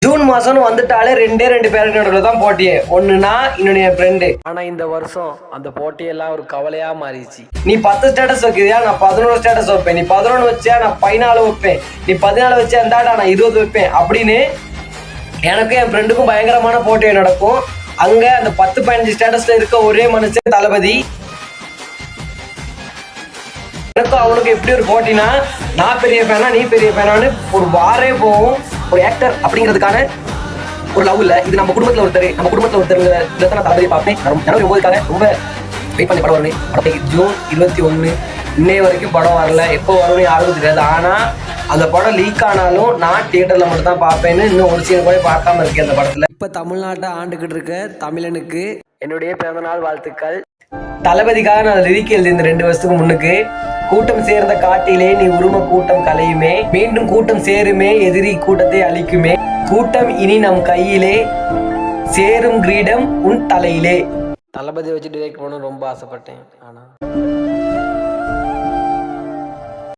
June மாசம்னு வந்துட்டாலே ரெண்டு பேருக்கு நடுவில் தான் போட்டியே. ஒண்ணுனா இன்னொன்னு என் ஃப்ரெண்டு. ஆனா இந்த வருஷம் அந்த போட்டியெல்லாம் ஒரு கவலையா மாறிடுச்சு. நீ 10 ஸ்டேட்டஸ் வைக்கிறியா, நான் 11 ஸ்டேட்டஸ் வைப்பேன். நீ 11 வச்சியா, நான் 14 வைப்பேன். நீ 14 வச்சியா, இருந்தாடா நான் 20 வைப்பேன் அப்படின்னு எனக்கும் என் ஃப்ரெண்டுக்கும் பயங்கரமான போட்டி நடக்கும். அங்க அந்த 10-15 ஸ்டேட்டஸ்ல இருக்க ஒரே மனுஷன் தளபதி. எனக்கும் அவனுக்கு எப்படி ஒரு போட்டினா, நான் பெரிய ஃபேனா நீ பெரிய ஃபேனான்னு ஒரு வாரே போகும். ஒரு ஆக்டர் அப்படிங்கிறதுக்கான ஒரு லவ் இல்லை. இது நம்ம குடும்பத்தில் ஒருத்தர் இதை நான் தளபதி பார்ப்பேன். ஜனவரி 9க்காக ரொம்ப வெயிட் பண்ணி படம் வரணும். படத்தை ஜூன் 21 இன்னைய வரைக்கும் படம் வரல. எப்போ வரும்னு யாருக்கும் தெரியாது. ஆனால் அந்த படம் லீக் ஆனாலும் நான் தியேட்டரில் மட்டும் தான் பார்ப்பேன்னு இன்னும் ஒரு சீன் கூட பார்க்காம இருக்கேன் அந்த படத்தில். இப்போ தமிழ்நாட்டை ஆண்டுகிட்டு இருக்க தமிழனுக்கு என்னுடைய பிறந்தநாள் வாழ்த்துக்கள். தளபதிக்காக நான் லிரிக் எழுதியிருந்த 2 வருஷத்துக்கு முன்னுக்கு, கூட்டம் சேர்ந்த காட்டிலே நீ உரும கூட்டம் கலையுமே, மீண்டும் கூட்டம் சேருமே எதிரி கூட்டத்தை அழிக்குமே, கூட்டம் இனி நம் கையிலே, சேரும் கிரீடம் உன் தலையிலே. தளபதி வச்சு டிரெக்ட் பண்ண ரொம்ப ஆசைப்பட்டேன். ஆனா